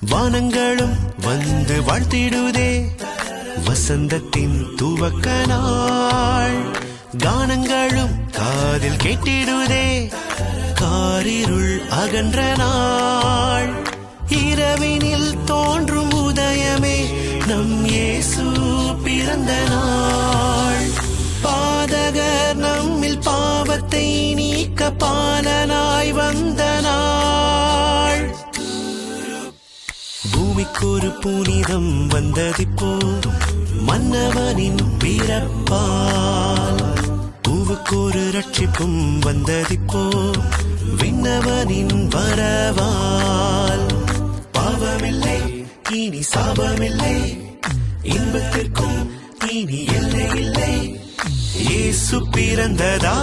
வானங்களும் வந்து வாழ்த்திடுதே, வசந்தத்தின் துவக்க நாள். கானங்களும் காதில் கேட்டிடுதே, காரிருள் அகன்ற நாள். இரவினில் தோன்றும் உதயமே நம் இயேசு பிறந்த நாள். பாதகர் நம்மில் பாவத்தை நீக்க பாலனாய் வந்த நாள். பூமிக்கொரு புனிதம் வந்ததிப்போ, மன்னவனின் பிறப்பால். பூவுக்கொரு ரட்சிப்பும் வந்ததிப்போ, விண்ணவனின் வரவால். பாவமில்லை இனி சாபமில்லை, இன்பத்திற்கும் இனி எல்லை இல்லை, இயேசு பிறந்ததா